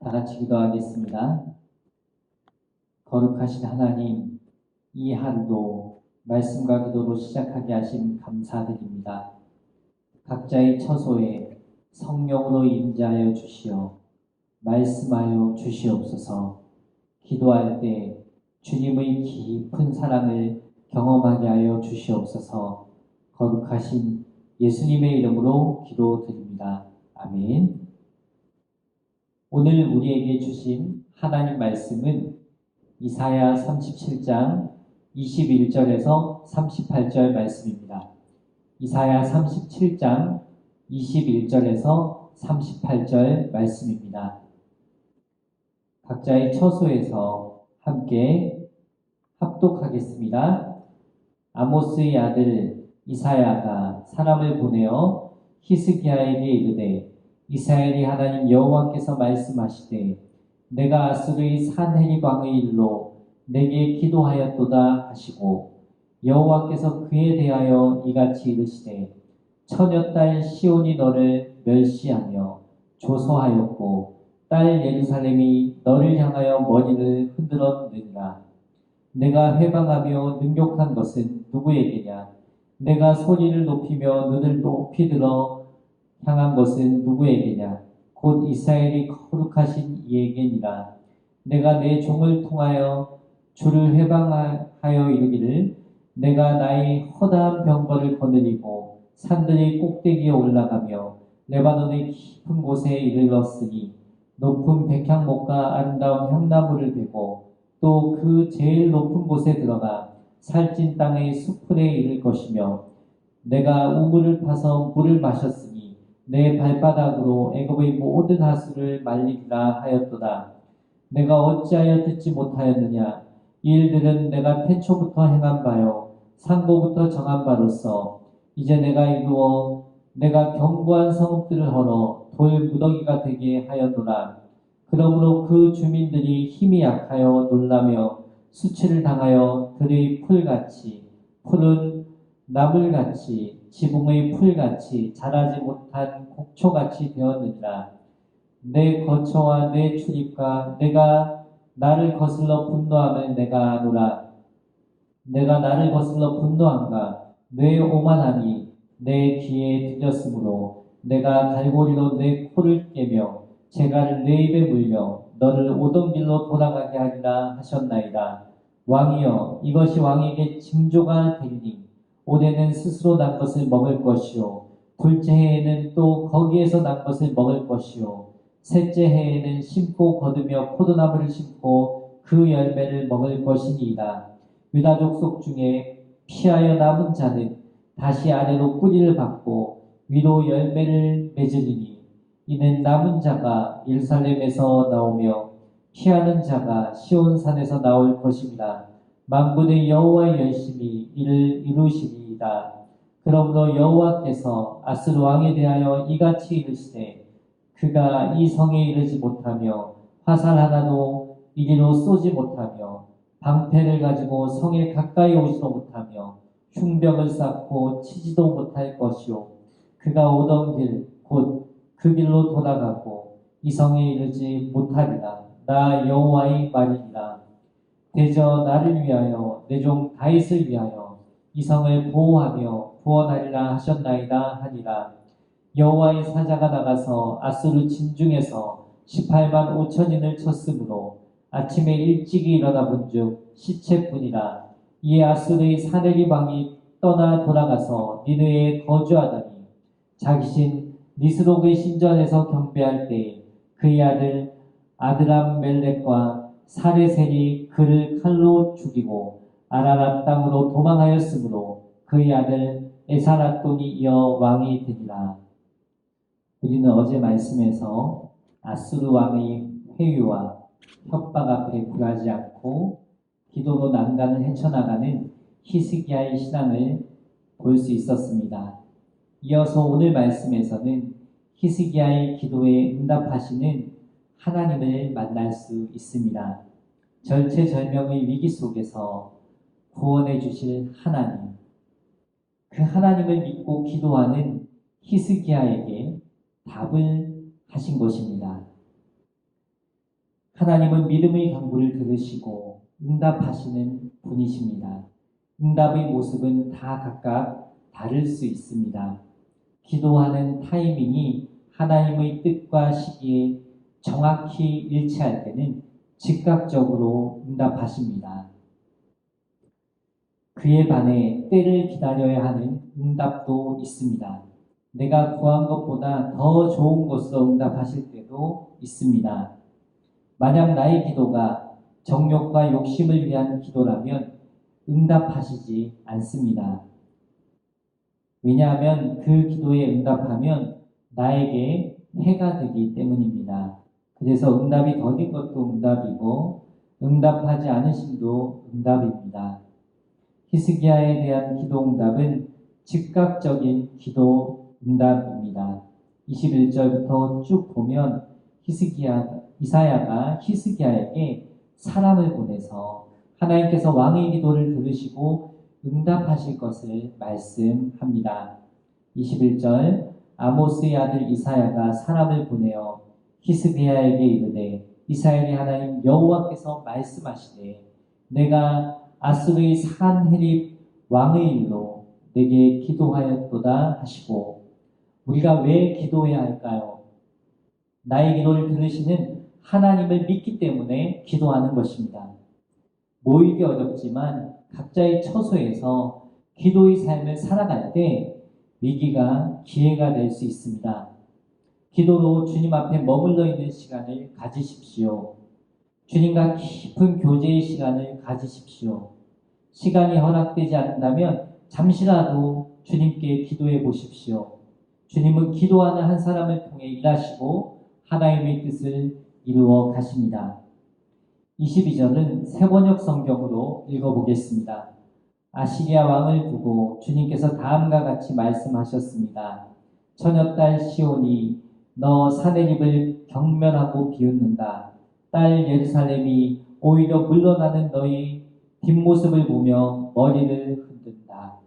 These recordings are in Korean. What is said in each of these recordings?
다 같이 기도하겠습니다. 거룩하신 하나님, 이 하루도 말씀과 기도로 시작하게 하심 감사드립니다. 각자의 처소에 성령으로 임재하여 주시어 말씀하여 주시옵소서. 기도할 때 주님의 깊은 사랑을 경험하게 하여 주시옵소서. 거룩하신 예수님의 이름으로 기도드립니다. 아멘. 오늘 우리에게 주신 하나님 말씀은 이사야 37장 21절에서 38절 말씀입니다. 이사야 37장 21절에서 38절 말씀입니다. 각자의 처소에서 함께 합독하겠습니다. 아모스의 아들 이사야가 사람을 보내어 히스기야에게 이르되 이스라엘의 하나님 여호와께서 말씀하시되 내가 아수르의 산헤립 왕의 일로 내게 기도하였도다 하시고 여호와께서 그에 대하여 이같이 이르시되 처녀딸 시온이 너를 멸시하며 조소하였고 딸 예루살렘이 너를 향하여 머리를 흔들었느니라. 내가 회방하며 능욕한 것은 누구에게냐? 내가 소리를 높이며 눈을 높이 들어 향한 것은 누구에게냐? 곧 이스라엘이 거룩하신 이에게니라. 내가 내 종을 통하여 주를 회방하여 이르기를 내가 나의 허다한 병거를 거느리고 산들의 꼭대기에 올라가며 레바논의 깊은 곳에 이르렀으니 높은 백향목과 아름다운 향나무를 베고 또 그 제일 높은 곳에 들어가 살찐 땅의 수풀에 이를 것이며 내가 우물을 파서 물을 마셨으니 내 발바닥으로 애굽의 모든 하수를 말리리라 하였도다. 내가 어찌하여 듣지 못하였느냐? 이 일들은 내가 태초부터 행한 바요 상고부터 정한 바로서 이제 내가 이루어 내가 견고한 성읍들을 헐어 돌 무더기가 되게 하였노라. 그러므로 그 주민들이 힘이 약하여 놀라며 수치를 당하여 들의 풀같이 푸른 나물같이 지붕의 풀같이 자라지 못한 곡초같이 되었느니라. 내 거처와 내 출입과 내가 나를 거슬러 분노함을 내가 아노라. 내가 나를 거슬러 분노함과 내 오만함이 내 귀에 들렸으므로 내가 갈고리로 내 코를 깨며 재갈을 내 입에 물려 너를 오던 길로 돌아가게 하리라 하셨나이다. 왕이여, 이것이 왕에게 징조가 되리니 올해는 스스로 난 것을 먹을 것이요 둘째 해에는 또 거기에서 난 것을 먹을 것이요 셋째 해에는 심고 거두며 포도나무를 심고 그 열매를 먹을 것이니이다. 유다 족속 중에 피하여 남은 자는 다시 아래로 뿌리를 받고 위로 열매를 맺으리니 이는 남은 자가 예루살렘에서 나오며 피하는 자가 시온산에서 나올 것입니다. 만군의 여호와의 열심히 이를 이루시리이다. 그러므로 여호와께서 아스루 왕에 대하여 이같이 이르시되 그가 이 성에 이르지 못하며 화살 하나도 이리로 쏘지 못하며 방패를 가지고 성에 가까이 오지도 못하며 흉병을 쌓고 치지도 못할 것이요 그가 오던 길 곧 그 길로 돌아가고 이 성에 이르지 못하리라. 나 여호와의 말이니라. 대저 나를 위하여 내 종 다윗을 위하여 이 성을 보호하며 구원하리라 하셨나이다 하니라. 여호와의 사자가 나가서 아수르 진중에서 18만 5천인을 쳤으므로 아침에 일찍이 일어나 본즉 시체뿐이라. 이에 아수르의 사내리 왕이 떠나 돌아가서 니느에 거주하더니 자기신 니스록의 신전에서 경배할 때 그의 아들 아드람 멜렉과 사레셀이 그를 칼로 죽이고 아라랏 땅으로 도망하였으므로 그의 아들 에사라돈이 이어 왕이 되니라. 우리는 어제 말씀에서 아수르 왕의 회유와 협박 앞에 굴하지 않고 기도로 난간을 헤쳐나가는 히스기야의 신앙을 볼 수 있었습니다. 이어서 오늘 말씀에서는 히스기야의 기도에 응답하시는 하나님을 만날 수 있습니다. 절체절명의 위기 속에서 구원해 주실 하나님, 그 하나님을 믿고 기도하는 히스기야에게 답을 하신 것입니다. 하나님은 믿음의 간구를 들으시고 응답하시는 분이십니다. 응답의 모습은 다 각각 다를 수 있습니다. 기도하는 타이밍이 하나님의 뜻과 시기에 정확히 일치할 때는 즉각적으로 응답하십니다. 그에 반해 때를 기다려야 하는 응답도 있습니다. 내가 구한 것보다 더 좋은 것으로 응답하실 때도 있습니다. 만약 나의 기도가 정욕과 욕심을 위한 기도라면 응답하시지 않습니다. 왜냐하면 그 기도에 응답하면 나에게 해가 되기 때문입니다. 그래서 응답이 더딘 것도 응답이고 응답하지 않으심도 응답입니다. 히스기야에 대한 기도 응답은 즉각적인 기도 응답입니다. 21절부터 쭉 보면 이사야가 히스기야에게 사람을 보내서 하나님께서 왕의 기도를 들으시고 응답하실 것을 말씀합니다. 21절 아모스의 아들 이사야가 사람을 보내어 히스기야에게 이르되 이스라엘의 하나님 여호와께서 말씀하시되 내가 아수르의 산헤립 왕의 일로 내게 기도하였도다 하시고 우리가 왜 기도해야 할까요? 나의 기도를 들으시는 하나님을 믿기 때문에 기도하는 것입니다. 모이기 어렵지만 각자의 처소에서 기도의 삶을 살아갈 때 위기가 기회가 될 수 있습니다. 기도로 주님 앞에 머물러 있는 시간을 가지십시오. 주님과 깊은 교제의 시간을 가지십시오. 시간이 허락되지 않는다면 잠시라도 주님께 기도해 보십시오. 주님은 기도하는 한 사람을 통해 일하시고 하나님의 뜻을 이루어 가십니다. 22절은 새번역 성경으로 읽어보겠습니다. 아시리아 왕을 두고 주님께서 다음과 같이 말씀하셨습니다. 처녀딸 시온이 너 사내립을 경멸하고 비웃는다. 딸 예루살렘이 오히려 물러나는 너희 뒷모습을 보며 머리를 흔든다.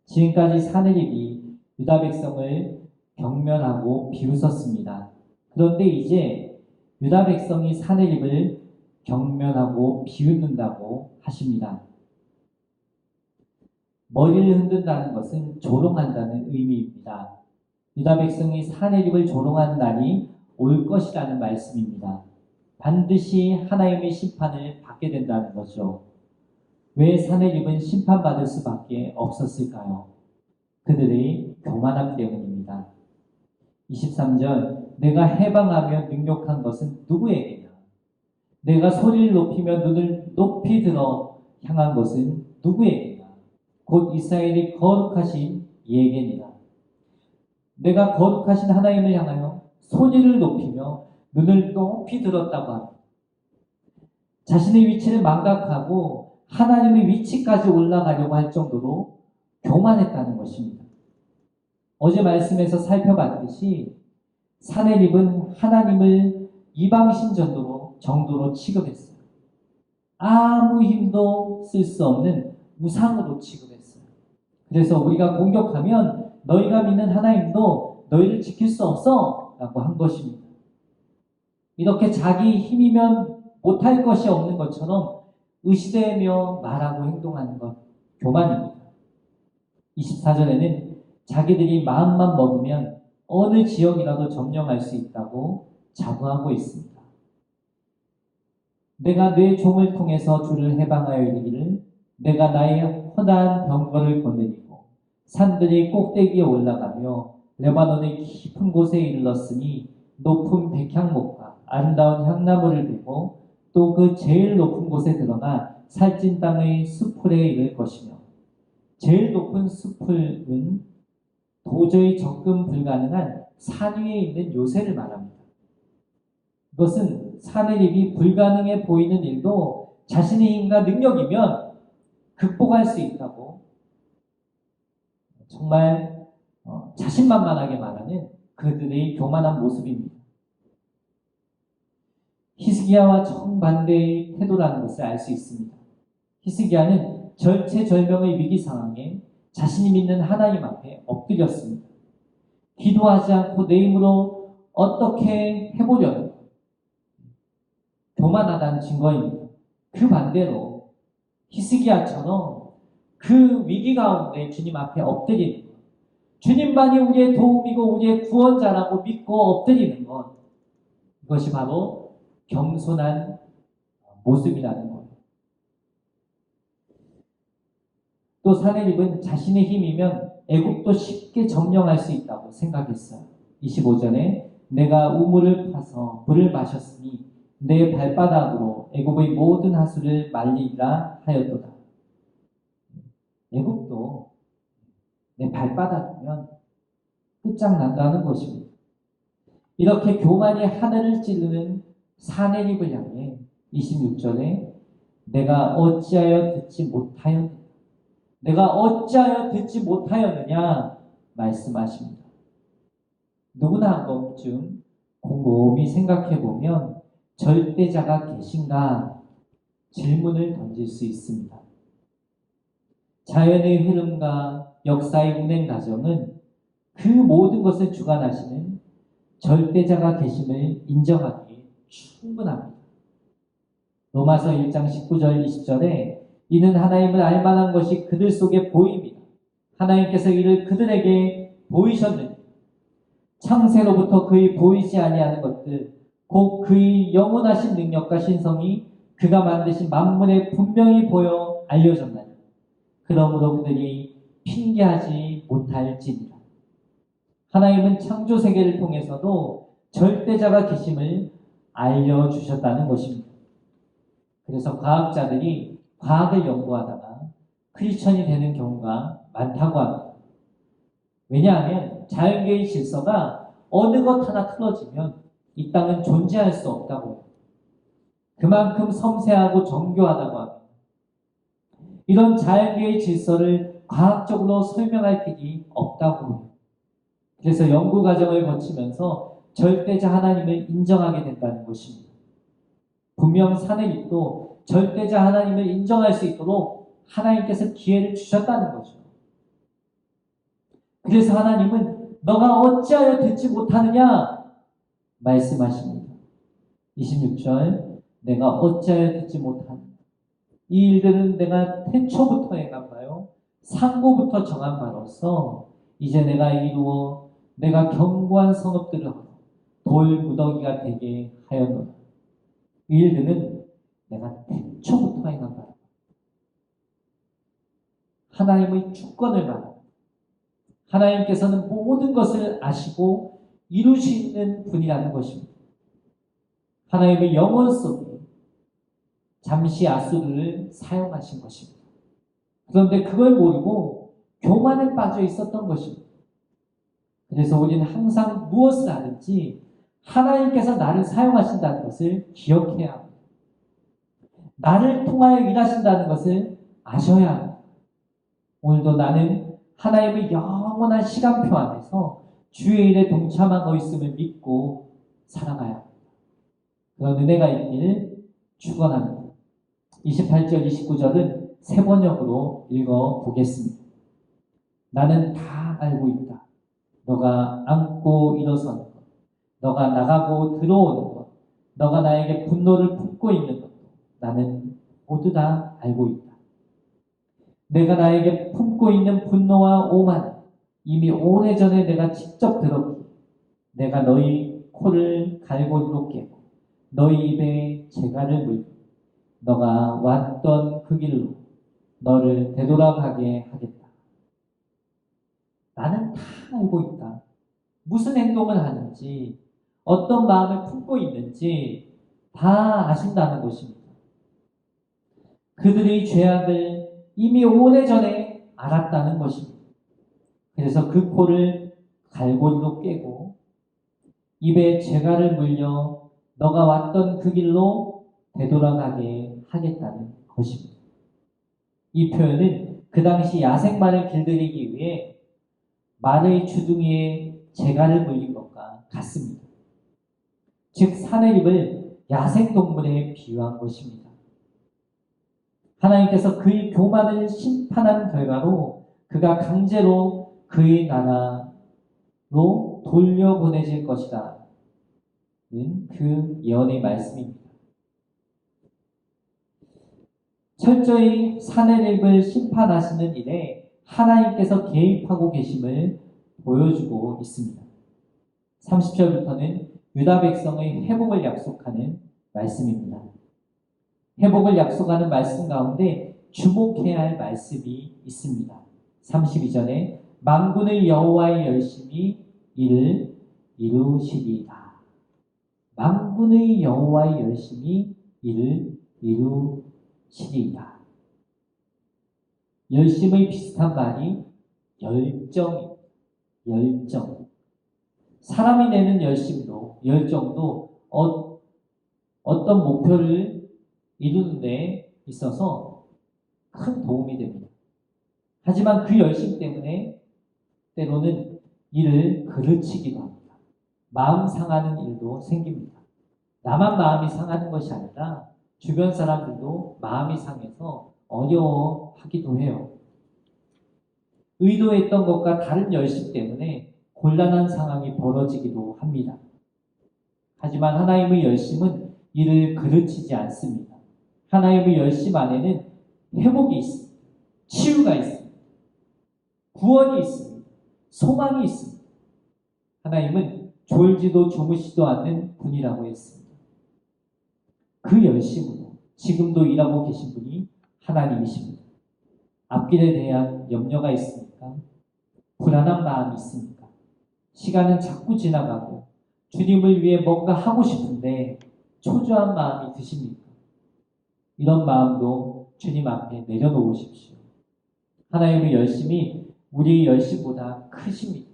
지금까지 사내립이 유다 백성을 경멸하고 비웃었습니다. 그런데 이제 유다 백성이 사내립을 경멸하고 비웃는다고 하십니다. 머리를 흔든다는 것은 조롱한다는 의미입니다. 유다 백성이 사내립을 조롱하는 날이 올 것이라는 말씀입니다. 반드시 하나님의 심판을 받게 된다는 거죠. 왜 사내립은 심판받을 수밖에 없었을까요? 그들의 교만함 때문입니다. 23절 내가 해방하며 능력한 것은 누구에게냐? 내가 소리를 높이며 눈을 높이 들어 향한 것은 누구에게냐? 곧 이스라엘이 거룩하신 이에게니라. 내가 거룩하신 하나님을 향하여 소리를 높이며 눈을 높이 들었다고 합니다. 자신의 위치를 망각하고 하나님의 위치까지 올라가려고 할 정도로 교만했다는 것입니다. 어제 말씀에서 살펴봤듯이 사내립은 하나님을 이방신 정도로 취급했어요. 아무 힘도 쓸 수 없는 우상으로 취급했어요. 그래서 우리가 공격하면 너희가 믿는 하나님도 너희를 지킬 수 없어 라고 한 것입니다. 이렇게 자기 힘이면 못할 것이 없는 것처럼 의시되며 말하고 행동하는 것, 교만입니다. 24절에는 자기들이 마음만 먹으면 어느 지역이라도 점령할 수 있다고 자부하고 있습니다. 내가 내 종을 통해서 주를 해방하여 이르기를 내가 나의 허다한 병거를 거느리고 산들이 꼭대기에 올라가며 레바논의 깊은 곳에 이르렀으니 높은 백향목과 아름다운 향나무를 베고 또 그 제일 높은 곳에 들어가 살찐 땅의 수풀에 이를 것이며 제일 높은 수풀은 도저히 접근 불가능한 산 위에 있는 요새를 말합니다. 이것은 사내립이 불가능해 보이는 일도 자신의 힘과 능력이면 극복할 수 있다고 정말 자신만만하게 말하는 그들의 교만한 모습입니다. 히스기야와 정반대의 태도라는 것을 알 수 있습니다. 히스기야는 절체절명의 위기 상황에 자신이 믿는 하나님 앞에 엎드렸습니다. 기도하지 않고 내 힘으로 어떻게 해보려는 교만하다는 증거입니다. 그 반대로 히스기야처럼 그 위기 가운데 주님 앞에 엎드리는 것, 주님만이 우리의 도움이고 우리의 구원자라고 믿고 엎드리는 것, 이것이 바로 겸손한 모습이라는 거예요. 또 사내립은 자신의 힘이면 애굽도 쉽게 점령할 수 있다고 생각했어요. 25절에 내가 우물을 파서 물을 마셨으니 내 발바닥으로 애굽의 모든 하수를 말리라 하였도다. 애굽도 내 발바닥이면 끝장난다는 것입니다. 이렇게 교만이 하늘을 찌르는 사내립을 향해 26절에 내가 어찌하여 듣지 못하였느냐, 내가 어찌하여 듣지 못하였느냐 말씀하십니다. 누구나 한 번쯤 곰곰이 생각해보면 절대자가 계신가 질문을 던질 수 있습니다. 자연의 흐름과 역사의 운행 과정은 그 모든 것을 주관하시는 절대자가 계심을 인정하기에 충분합니다. 로마서 1장 19절 20절에 이는 하나님을 알만한 것이 그들 속에 보입니다. 하나님께서 이를 그들에게 보이셨느니 창세로부터 그의 보이지 아니하는 것들 곧 그의 영원하신 능력과 신성이 그가 만드신 만물에 분명히 보여 알려졌나니 그러므로 그들이 핑계하지 못할지니라. 하나님은 창조 세계를 통해서도 절대자가 계심을 알려주셨다는 것입니다. 그래서 과학자들이 과학을 연구하다가 크리스천이 되는 경우가 많다고 합니다. 왜냐하면 자연계의 질서가 어느 것 하나 틀어지면 이 땅은 존재할 수 없다고 합니다. 그만큼 섬세하고 정교하다고 합니다. 이런 자연계의 질서를 과학적으로 설명할 길이 없다고 합니다. 그래서 연구 과정을 거치면서 절대자 하나님을 인정하게 된다는 것입니다. 분명 사내립도 절대자 하나님을 인정할 수 있도록 하나님께서 기회를 주셨다는 거죠. 그래서 하나님은 너가 어찌하여 듣지 못하느냐 말씀하십니다. 26절 내가 어찌하여 듣지 못하느냐. 이 일들은 내가 태초부터 행한 바요 상고부터 정한 바로서 이제 내가 이루어 내가 견고한 성읍들을 하고 돌 무더기가 되게 하였노라. 이 일들은 내가 태초부터 행한 바다. 하나님의 주권을 말합니다. 하나님께서는 모든 것을 아시고 이루시는 분이라는 것입니다. 하나님의 영원 속에 잠시 아수르를 사용하신 것입니다. 그런데 그걸 모르고 교만에 빠져 있었던 것입니다. 그래서 우리는 항상 무엇을 하든지 하나님께서 나를 사용하신다는 것을 기억해야 합니다. 나를 통하여 일하신다는 것을 아셔야 합니다. 오늘도 나는 하나님의 영원한 시간표 안에서 주의 일에 동참하고 있음을 믿고 살아가야 합니다. 그런 은혜가 있기를 축원합니다. 28절 29절은 세 번역으로 읽어보겠습니다. 나는 다 알고 있다. 너가 앉고 일어서는 것, 너가 나가고 들어오는 것, 너가 나에게 분노를 품고 있는 것도 나는 모두 다 알고 있다. 내가 나에게 품고 있는 분노와 오만 이미 오래전에 내가 직접 들었기에 내가 너희 코를 갈고리로 깨고 너희 입에 재갈을 물고 너가 왔던 그 길로 너를 되돌아가게 하겠다. 나는 다 알고 있다. 무슨 행동을 하는지 어떤 마음을 품고 있는지 다 아신다는 것입니다. 그들의 죄악을 이미 오래전에 알았다는 것입니다. 그래서 그 코를 갈고리로 깨고 입에 재갈을 물려 너가 왔던 그 길로 되돌아가게 하겠다는 것입니다. 이 표현은 그 당시 야생마를 길들이기 위해 말의 주둥이에 재갈을 물린 것과 같습니다. 즉 사내립을 야생동물에 비유한 것입니다. 하나님께서 그의 교만을 심판한 결과로 그가 강제로 그의 나라로 돌려보내질 것이라는 그 예언의 말씀입니다. 철저히 사내립을 심판하시는 일에 하나님께서 개입하고 계심을 보여주고 있습니다. 30절부터는 유다 백성의 회복을 약속하는 말씀입니다. 회복을 약속하는 말씀 가운데 주목해야 할 말씀이 있습니다. 32절에 만군의 여호와의 열심히 이를 이루시리이다. 만군의 여호와의 열심히 이를 이루시리이다. 열심의 비슷한 말이 열정입니다. 열정. 사람이 내는 열정도 어떤 목표를 이루는 데 있어서 큰 도움이 됩니다. 하지만 그 열심 때문에 때로는 일을 그르치기도 합니다. 마음 상하는 일도 생깁니다. 나만 마음이 상하는 것이 아니라 주변 사람들도 마음이 상해서 어려워하기도 해요. 의도했던 것과 다른 열심 때문에 곤란한 상황이 벌어지기도 합니다. 하지만 하나님의 열심은 이를 그르치지 않습니다. 하나님의 열심 안에는 회복이 있습니다. 치유가 있습니다. 구원이 있습니다. 소망이 있습니다. 하나님은 졸지도 주무시도 않는 분이라고 했습니다. 그 열심으로 지금도 일하고 계신 분이 하나님이십니다. 앞길에 대한 염려가 있습니까? 불안한 마음이 있습니까? 시간은 자꾸 지나가고 주님을 위해 뭔가 하고 싶은데 초조한 마음이 드십니까? 이런 마음도 주님 앞에 내려놓으십시오. 하나님의 열심이 우리의 열심보다 크십니다.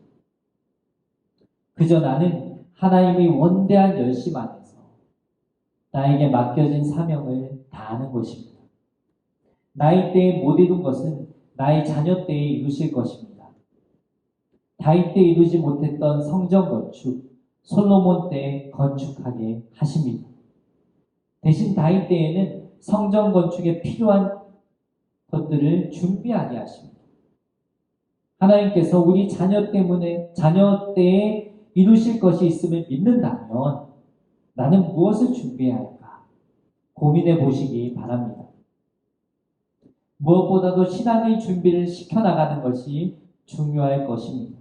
그저 나는 하나님의 원대한 열심 안에서 나에게 맡겨진 사명을 다하는 것입니다. 나의 때에 못 이룬 것은 나의 자녀 때에 이루실 것입니다. 다윗 때 이루지 못했던 성전 건축, 솔로몬 때 건축하게 하십니다. 대신 다윗 때에는 성전 건축에 필요한 것들을 준비하게 하십니다. 하나님께서 우리 자녀 때에 이루실 것이 있음을 믿는다면 나는 무엇을 준비해야 할까? 고민해 보시기 바랍니다. 무엇보다도 신앙의 준비를 시켜나가는 것이 중요할 것입니다.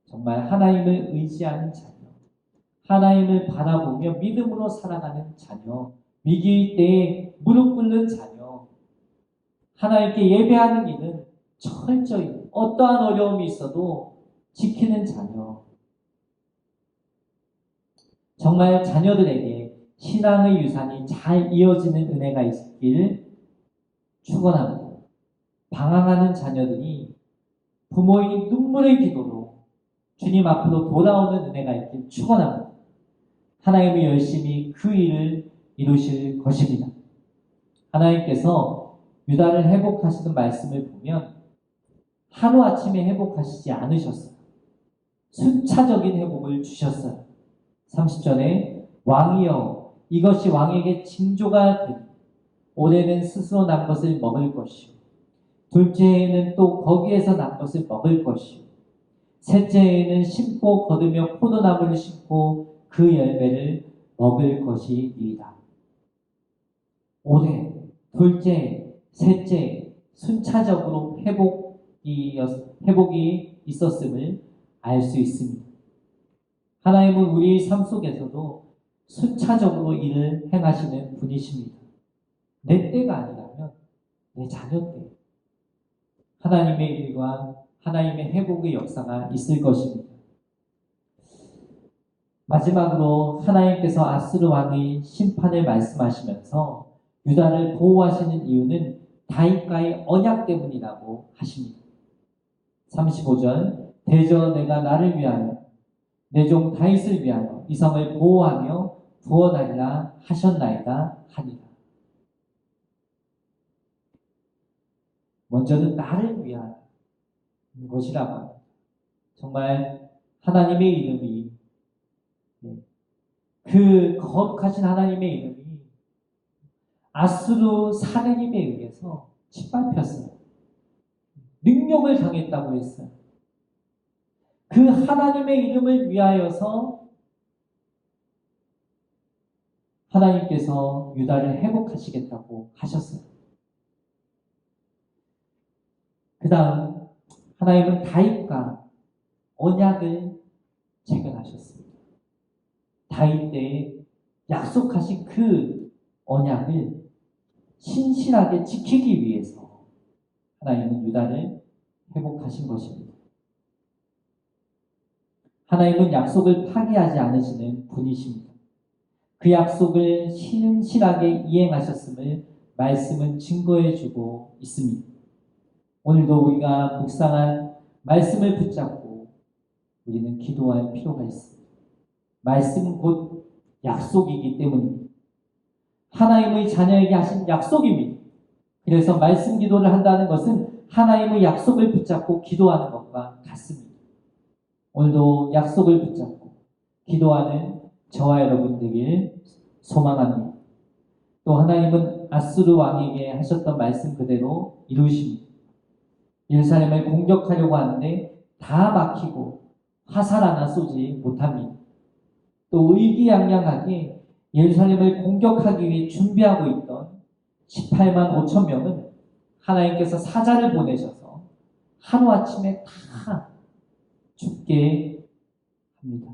정말 하나님을 의지하는 자녀, 하나님을 바라보며 믿음으로 살아가는 자녀, 위기의 때에 무릎 꿇는 자녀, 하나님께 예배하는 일은 철저히 어떠한 어려움이 있어도 지키는 자녀. 정말 자녀들에게 신앙의 유산이 잘 이어지는 은혜가 있길 축원합니다. 방황하는 자녀들이 부모의 눈물의 기도로 주님 앞으로 돌아오는 은혜가 있길 축원합니다. 하나님이 열심히 그 일을 이루실 것입니다. 하나님께서 유다를 회복하시는 말씀을 보면 하루아침에 회복하시지 않으셨어요. 순차적인 회복을 주셨어요. 30절에 왕이여 이것이 왕에게 징조가 되니 올해는 스스로 난 것을 먹을 것이요 둘째 해에는 또 거기에서 난 것을 먹을 것이요 셋째 해에는 심고 거두며 포도나무를 심고 그 열매를 먹을 것이니이다. 올해, 둘째 해, 셋째 해 순차적으로 회복이 있었음을 알 수 있습니다. 하나님은 우리의 삶 속에서도 순차적으로 일을 행하시는 분이십니다. 내 때가 아니라면 내 자녀 때 하나님의 일과 하나님의 회복의 역사가 있을 것입니다. 마지막으로 하나님께서 아스르 왕의 심판을 말씀하시면서 유다를 보호하시는 이유는 다윗과의 언약 때문이라고 하십니다. 35절 대저 내가 나를 위하여 내 종 다윗을 위하여 이 성을 보호하며 구원하리라 하셨나이다 하니라. 먼저는 나를 위한 것이라고 합니다. 정말 하나님의 이름이 그 거룩하신 하나님의 이름이 아수르 사내림에 의해서 짓밟혔어요. 능력을 당했다고 했어요. 그 하나님의 이름을 위하여서 하나님께서 유다를 회복하시겠다고 하셨어요. 그 다음 하나님은 다윗과 언약을 체결하셨습니다. 다윗 때에 약속하신 그 언약을 신실하게 지키기 위해서 하나님은 유다를 회복하신 것입니다. 하나님은 약속을 파기하지 않으시는 분이십니다. 그 약속을 신실하게 이행하셨음을 말씀은 증거해주고 있습니다. 오늘도 우리가 묵상한 말씀을 붙잡고 우리는 기도할 필요가 있습니다. 말씀은 곧 약속이기 때문입니다. 하나님의 자녀에게 하신 약속입니다. 그래서 말씀 기도를 한다는 것은 하나님의 약속을 붙잡고 기도하는 것과 같습니다. 오늘도 약속을 붙잡고 기도하는 저와 여러분 되길 소망합니다. 또 하나님은 아수르 왕에게 하셨던 말씀 그대로 이루십니다. 예루살렘을 공격하려고 하는데 다 막히고 화살 하나 쏘지 못합니다. 또 의기양양하게 예루살렘을 공격하기 위해 준비하고 있던 18만 5천 명은 하나님께서 사자를 보내셔서 하루아침에 다 죽게 합니다.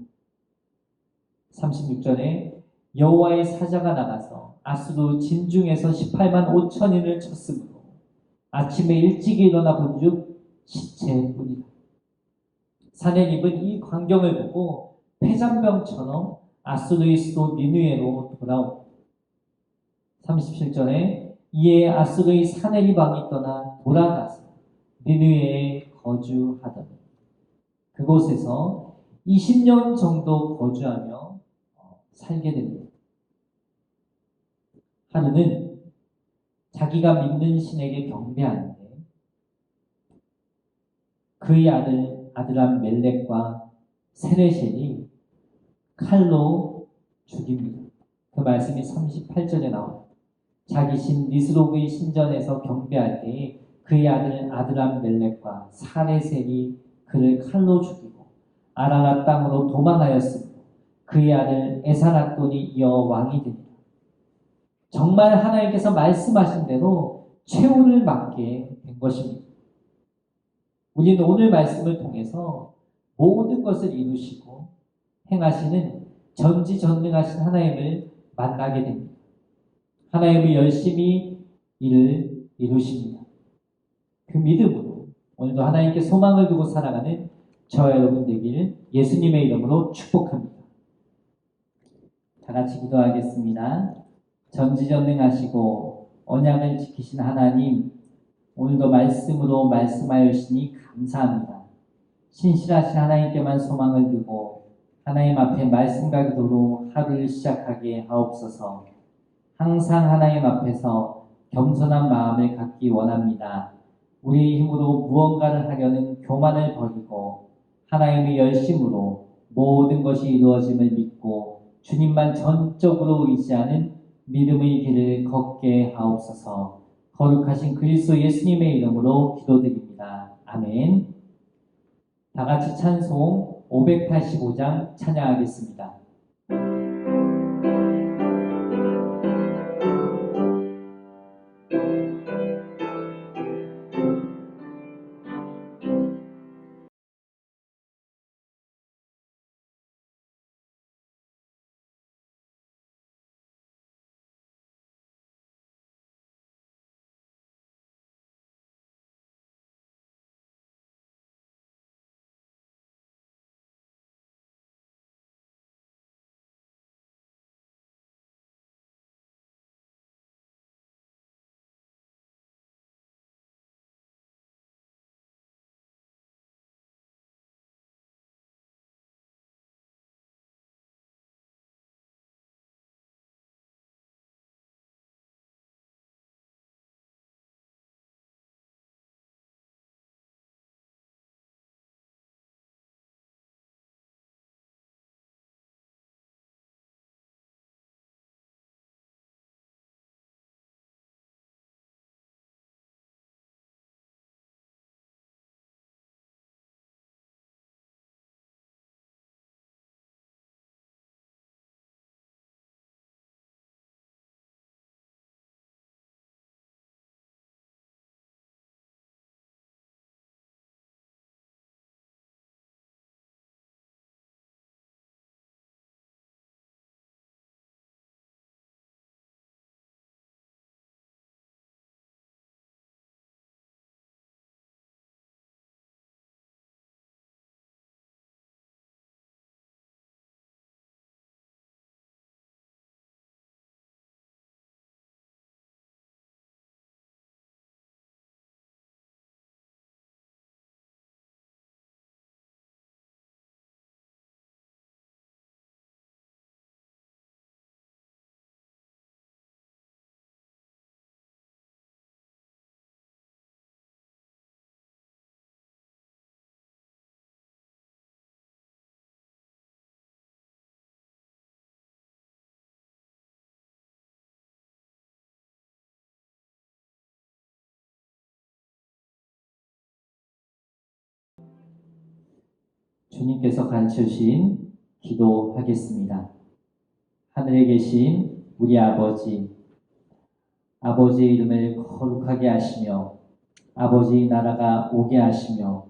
36절에 여호와의 사자가 나가서 아수르 진중에서 18만 5천인을 쳤으므로 아침에 일찍 일어나 본즉 시체뿐이다. 사내립은 이 광경을 보고 폐잔병처럼 아수르의 수도 니느웨로 돌아옵니다. 37절에 이에 아수르의 사내립 왕이 떠나 돌아가서 니느웨에 거주하더니 그곳에서 20년 정도 거주하며 살게 됩니다. 하루는 자기가 믿는 신에게 경배하는데 그의 아들한 멜렉과 세레셀이 칼로 죽입니다. 그 말씀이 38절에 나옵니다. 자기 신 니스록의 신전에서 경배할 때에 그의 아들한 멜렉과 사레셀이 그를 칼로 죽이고 아라랏 땅으로 도망하였으므로 그의 아들 에사락돈이 이어 왕이 됩니다. 정말 하나님께서 말씀하신 대로 최후를 맞게 된 것입니다. 우리는 오늘 말씀을 통해서 모든 것을 이루시고 행하시는 전지전능하신 하나님을 만나게 됩니다. 하나님이 열심히 일을 이루십니다. 그 믿음으로 오늘도 하나님께 소망을 두고 살아가는 저와 여러분 되기를 예수님의 이름으로 축복합니다. 다 같이 기도하겠습니다. 전지전능하시고 언약을 지키신 하나님, 오늘도 말씀으로 말씀하여주시니 감사합니다. 신실하신 하나님께만 소망을 두고 하나님 앞에 말씀과 기도로 하루를 시작하게 하옵소서. 항상 하나님 앞에서 겸손한 마음을 갖기 원합니다. 우리의 힘으로 무언가를 하려는 교만을 버리고 하나님의 열심으로 모든 것이 이루어짐을 믿고 주님만 전적으로 의지하는 믿음의 길을 걷게 하옵소서. 거룩하신 그리스도 예수님의 이름으로 기도드립니다. 아멘. 다 같이 찬송 585장 찬양하겠습니다. 주님께서 가르쳐 주신 기도하겠습니다. 하늘에 계신 우리 아버지, 아버지의 이름을 거룩하게 하시며 아버지의 나라가 오게 하시며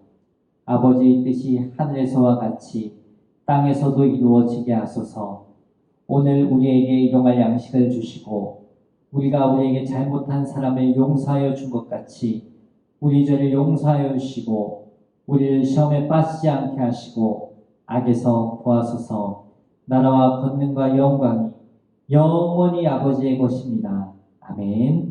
아버지의 뜻이 하늘에서와 같이 땅에서도 이루어지게 하소서. 오늘 우리에게 일용할 양식을 주시고 우리가 우리에게 잘못한 사람을 용서하여 준 것 같이 우리 죄를 용서하여 주시고 우리를 시험에 빠지지 않게 하시고 악에서 구하소서. 나라와 권능과 영광이 영원히 아버지의 것입니다. 아멘.